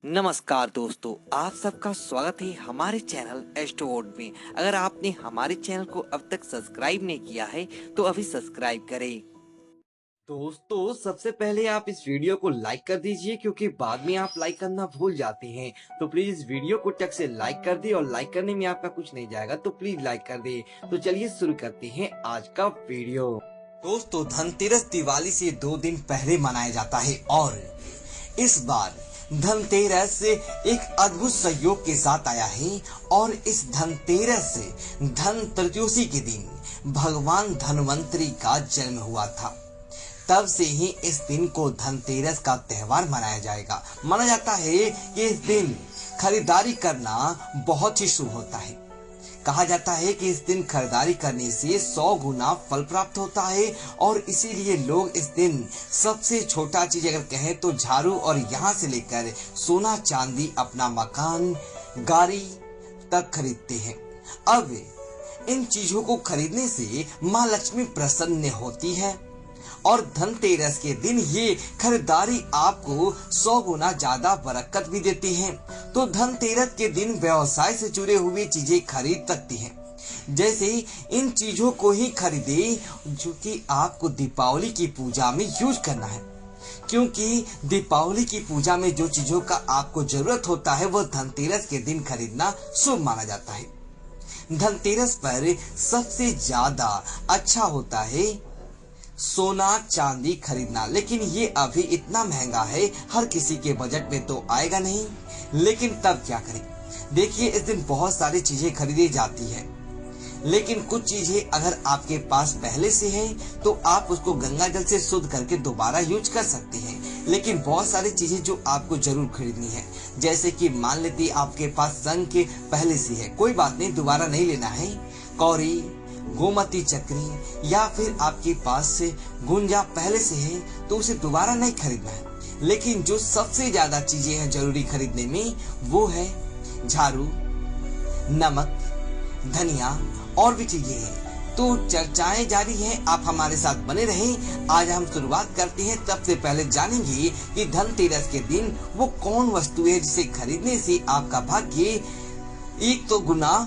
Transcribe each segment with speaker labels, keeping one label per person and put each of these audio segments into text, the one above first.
Speaker 1: नमस्कार दोस्तों, आप सबका स्वागत है हमारे चैनल एस्ट्रोवर्ड में। अगर आपने हमारे चैनल को अब तक सब्सक्राइब नहीं किया है तो अभी सब्सक्राइब करें। दोस्तों, सबसे पहले आप इस वीडियो को लाइक कर दीजिए, क्योंकि बाद में आप लाइक करना भूल जाते हैं। तो प्लीज इस वीडियो को टक से लाइक कर दे, और लाइक करने में आपका कुछ नहीं जाएगा, तो प्लीज लाइक कर दे। तो चलिए शुरू करते हैं आज का वीडियो।
Speaker 2: दोस्तों, धनतेरस दिवाली से 2 दिन पहले मनाया जाता है और इस बार धनतेरस एक अद्भुत संयोग के साथ आया है। और इस धनतेरस धन त्रयोदशी के दिन भगवान धन्वंतरी का जन्म हुआ था। तब से ही इस दिन को धनतेरस का त्योहार मनाया जाएगा। माना जाता है कि इस दिन खरीदारी करना बहुत ही शुभ होता है। कहा जाता है कि इस दिन खरीदारी करने से 100 गुना फल प्राप्त होता है, और इसीलिए लोग इस दिन सबसे छोटा चीज अगर कहें तो झाड़ू, और यहाँ से लेकर सोना चांदी, अपना मकान, गाड़ी तक खरीदते हैं। अब इन चीजों को खरीदने से माँ लक्ष्मी प्रसन्न होती है, और धनतेरस के दिन ये खरीदारी आपको 100 गुना ज्यादा बरकत भी देती है। तो धनतेरस के दिन व्यवसाय से जुड़े हुए चीजें खरीद सकती हैं। जैसे इन चीजों को ही खरीदे जो कि आपको दीपावली की पूजा में यूज करना है, क्योंकि दीपावली की पूजा में जो चीजों का आपको जरूरत होता है वह धनतेरस के दिन खरीदना शुभ माना जाता है। धनतेरस पर सबसे ज्यादा अच्छा होता है सोना चांदी खरीदना, लेकिन ये अभी इतना महंगा है, हर किसी के बजट में तो आएगा नहीं। लेकिन तब क्या करें? देखिए, इस दिन बहुत सारी चीजें खरीदी जाती है, लेकिन कुछ चीजें अगर आपके पास पहले से है तो आप उसको गंगा जल से शुद्ध करके दोबारा यूज कर सकते हैं। लेकिन बहुत सारी चीजें जो आपको जरूर खरीदनी है, जैसे कि मान लेते आपके पास संख पहले से है, कोई बात नहीं, दोबारा नहीं लेना है। कौड़ी, गोमती चक्री, या फिर आपके पास से गुंजा पहले से है तो उसे दोबारा नहीं खरीदना है। लेकिन जो सबसे ज्यादा चीजें हैं जरूरी खरीदने में, वो है झाड़ू, नमक, धनिया और भी चीजें हैं। तो चर्चाएं जारी हैं, आप हमारे साथ बने रहें। आज हम शुरुआत करते हैं। सबसे पहले जानेंगे कि धनतेरस के दिन वो कौन वस्तु है जिसे खरीदने से आपका भाग्य 1 तो गुना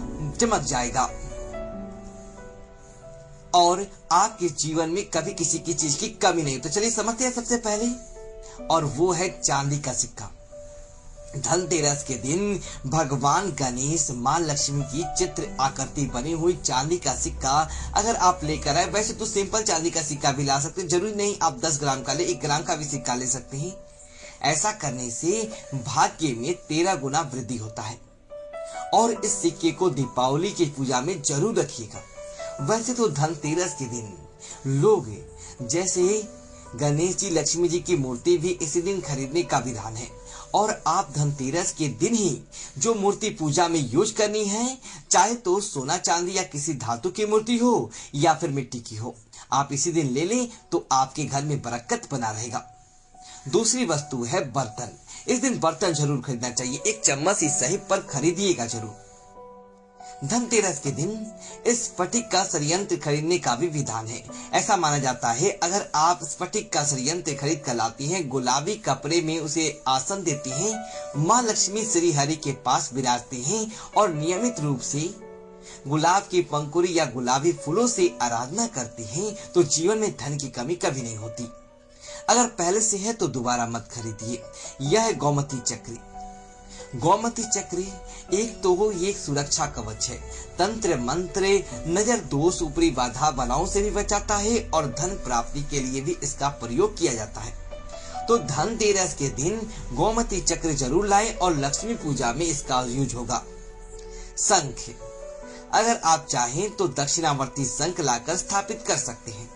Speaker 2: चमक जाएगा और आपके जीवन में कभी किसी की चीज की कमी नहीं। तो चलिए समझते हैं सबसे पहले, और वो है चांदी का सिक्का। धनतेरस के दिन भगवान गणेश, मां लक्ष्मी की चित्र आकृति बनी हुई चांदी का सिक्का अगर आप लेकर आए, वैसे तो सिंपल चांदी का सिक्का भी ला सकते हैं, जरूरी नहीं आप 10 ग्राम का ले, 1 ग्राम का भी सिक्का ले सकते हैं। ऐसा करने से भाग्य में 13 गुना वृद्धि होता है। और इस सिक्के को दीपावली की पूजा में जरूर रखिएगा। वैसे तो धनतेरस के दिन लोग जैसे गणेश जी, लक्ष्मी जी की मूर्ति भी इसी दिन खरीदने का विधान है, और आप धनतेरस के दिन ही जो मूर्ति पूजा में यूज करनी है, चाहे तो सोना चांदी या किसी धातु की मूर्ति हो या फिर मिट्टी की हो, आप इसी दिन ले लें तो आपके घर में बरकत बना रहेगा। दूसरी वस्तु है बर्तन। इस दिन बर्तन जरूर खरीदना चाहिए, 1 चम्मच ही सही पर खरीदिएगा जरूर। धनतेरस के दिन इस स्फटिक का षड्यंत्र खरीदने का भी विधान है। ऐसा माना जाता है अगर आप स्फटिक का षड्यंत्र खरीद कर लाती हैं, गुलाबी कपड़े में उसे आसन देती हैं, माँ लक्ष्मी श्री हरि के पास विराजते हैं और नियमित रूप से गुलाब की पंखुड़ी या गुलाबी फूलों से आराधना करते हैं, तो जीवन में धन की कमी कभी नहीं होती। अगर पहले से है तो दोबारा मत खरीदिए। यह है गोमती चक्री। गोमती चक्री एक तो वो ये सुरक्षा कवच है, तंत्र मंत्र, नजर दोष, ऊपरी बाधा बनाओं से भी बचाता है, और धन प्राप्ति के लिए भी इसका प्रयोग किया जाता है। तो धनतेरस के दिन गोमती चक्र जरूर लाएं, और लक्ष्मी पूजा में इसका यूज होगा। शंख, अगर आप चाहें तो दक्षिणावर्ती शंख लाकर स्थापित कर सकते हैं।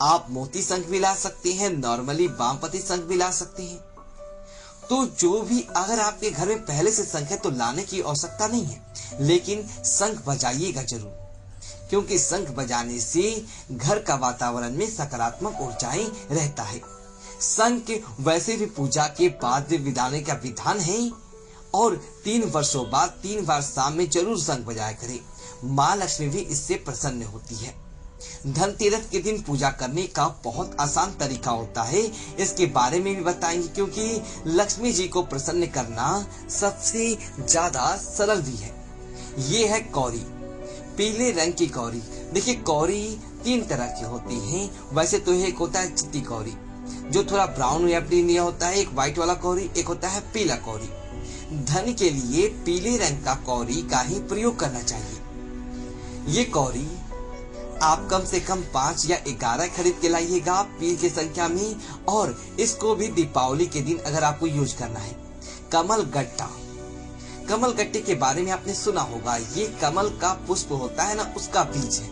Speaker 2: आप मोती शंख भी ला सकते हैं, नॉर्मली वामपति शंख भी ला सकते हैं। तो जो भी अगर आपके घर में पहले से शंख है तो लाने की आवश्यकता नहीं है, लेकिन शंख बजाइएगा जरूर, क्योंकि शंख बजाने से घर का वातावरण में सकारात्मक ऊर्जाएं रहता है। शंख वैसे भी पूजा के बाद बजाने का विधान है, और 3 वर्षों बाद 3 बार शाम में जरूर शंख बजाया करें। माँ लक्ष्मी भी इससे प्रसन्न होती है। धनतेरस के दिन पूजा करने का बहुत आसान तरीका होता है, इसके बारे में भी बताएंगे, क्योंकि लक्ष्मी जी को प्रसन्न करना सबसे ज्यादा सरल भी है। ये है कौरी, पीले रंग की कौरी। देखिए कौरी 3 तरह की होती हैं। वैसे तो एक होता है चिट्टी कौरी जो थोड़ा ब्राउन या ग्रीन होता है, एक व्हाइट वाला कौरी, एक होता है पीला कौरी। धन के लिए पीले रंग का कौरी का ही प्रयोग करना चाहिए। ये कौरी आप कम से कम 5 या 11 खरीद के लाइएगा पील की संख्या में, और इसको भी दीपावली के दिन अगर आपको यूज करना है। कमल गट्टा, कमल गट्टे के बारे में आपने सुना होगा। ये कमल का पुष्प होता है ना, उसका बीज है।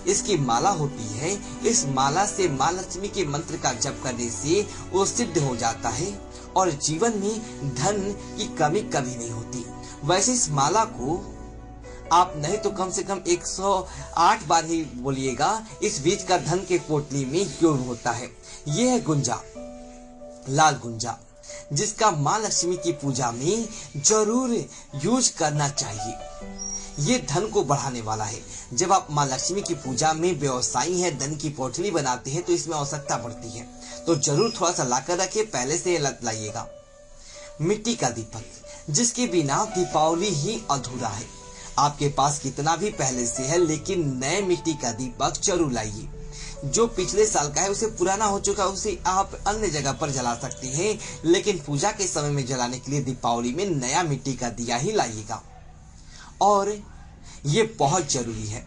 Speaker 2: इसकी माला होती है। इस माला से माँ लक्ष्मी के मंत्र का जप करने से वो सिद्ध हो जाता है और जीवन में धन की कमी कभी नहीं होती। वैसे इस माला को आप नहीं तो कम से कम 108 बार ही बोलिएगा। इस बीज का धन के पोटली में क्यों होता है। ये है गुंजा, लाल गुंजा, जिसका माँ लक्ष्मी की पूजा में जरूर यूज करना चाहिए। ये धन को बढ़ाने वाला है। जब आप माँ लक्ष्मी की पूजा में व्यवसायी हैं, धन की पोटली बनाते हैं, तो इसमें आवश्यकता बढ़ती है, तो जरूर थोड़ा सा लाकर रखिए, पहले से लत लाइएगा। मिट्टी का दीपक, जिसके बिना दीपावली ही अधूरा है। आपके पास कितना भी पहले से है, लेकिन नए मिट्टी का दीपक जरूर लाइए। जो पिछले साल का है, उसे पुराना हो चुका, उसे आप अन्य जगह पर जला सकते हैं, लेकिन पूजा के समय में जलाने के लिए दीपावली में नया मिट्टी का दिया ही लाइएगा। और ये बहुत जरूरी है,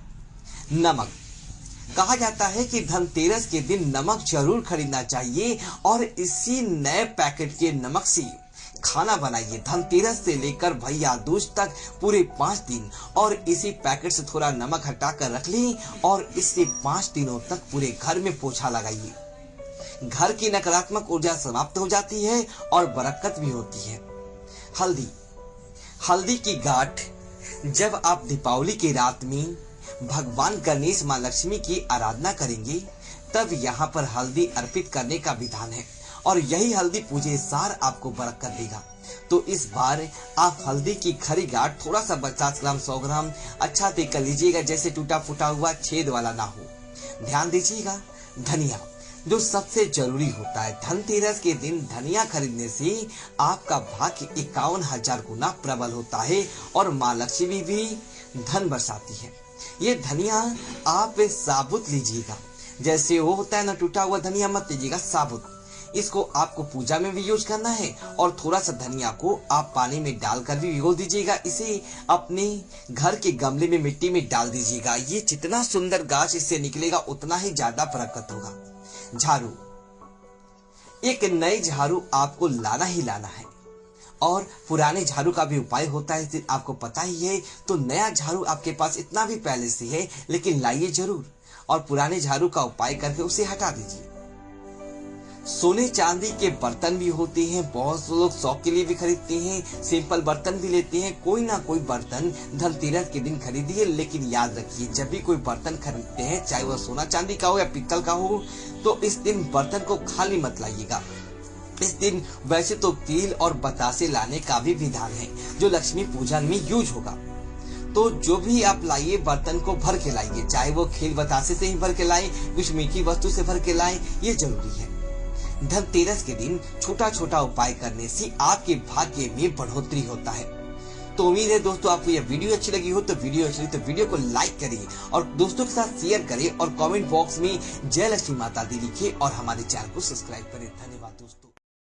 Speaker 2: नमक। कहा जाता है कि धनतेरस के दिन नमक जरूर खरीदना चाहिए और इसी नए पैकेट के नमक से खाना बनाइए। धनतेरस से लेकर भैया दूज तक पूरे 5 दिन, और इसी पैकेट से थोड़ा नमक हटाकर रख ली और इससे 5 दिनों तक पूरे घर में पोछा लगाइए। घर की नकारात्मक ऊर्जा समाप्त हो जाती है और बरकत भी होती है। हल्दी, हल्दी की गांठ जब आप दीपावली की रात में भगवान गणेश माँ लक्ष्मी की आराधना करेंगे, तब यहाँ पर हल्दी अर्पित करने का विधान है और यही हल्दी पूजे सार आपको बरकत देगा। तो इस बार आप हल्दी की खरी गांठ थोड़ा सा 50 ग्राम 100 ग्राम अच्छा देख कर लीजिएगा, जैसे टूटा फूटा हुआ छेद वाला ना हो। ध्यान दीजिएगा। धनिया, जो सबसे जरूरी होता है। धनतेरस के दिन धनिया खरीदने से आपका भाग्य 51,000 गुना प्रबल होता है और माँ लक्ष्मी भी धन बरसाती है। ये धनिया आप साबुत लीजिएगा, जैसे वो होता है ना टूटा हुआ धनिया मत लीजिएगा, साबुत। इसको आपको पूजा में भी यूज करना है और थोड़ा सा धनिया को आप पानी में डालकर भी भिगो दीजिएगा। इसे अपने घर के गमले में मिट्टी में डाल दीजिएगा। ये जितना सुंदर गाछ इससे निकलेगा उतना ही ज्यादा बरकत होगा। झाड़ू, एक नई झाड़ू आपको लाना ही लाना है और पुराने झाड़ू का भी उपाय होता है, आपको पता ही है। तो नया झाड़ू आपके पास इतना भी पहले से है, लेकिन लाइए जरूर और पुराने झाड़ू का उपाय करके उसे हटा दीजिए। सोने चांदी के बर्तन भी होते हैं, बहुत लोग शौक के लिए भी खरीदते हैं, सिंपल बर्तन भी लेते हैं। कोई ना कोई बर्तन धनतेरस के दिन खरीदिए, लेकिन याद रखिए जब भी कोई बर्तन खरीदते हैं, चाहे वह सोना चांदी का हो या पीतल का हो, तो इस दिन बर्तन को खाली मत लाइएगा। इस दिन वैसे तो तिल और बतासे लाने का भी विधान है, जो लक्ष्मी पूजन में यूज होगा। तो जो भी आप लाइए बर्तन को भर के लाइए, चाहे वो खील बतासे से ही भर के लाए, कुछ मीठी वस्तु से भर के लाए, ये जरूरी है। धनतेरस के दिन छोटा छोटा उपाय करने से आपके भाग्य में बढ़ोतरी होता है। तो उम्मीद है दोस्तों आपको यह वीडियो अच्छी लगी हो। तो वीडियो को लाइक करिए और दोस्तों के साथ शेयर करें और कमेंट बॉक्स में जय लक्ष्मी माता दी लिखिए और हमारे चैनल को सब्सक्राइब करें। धन्यवाद दोस्तों।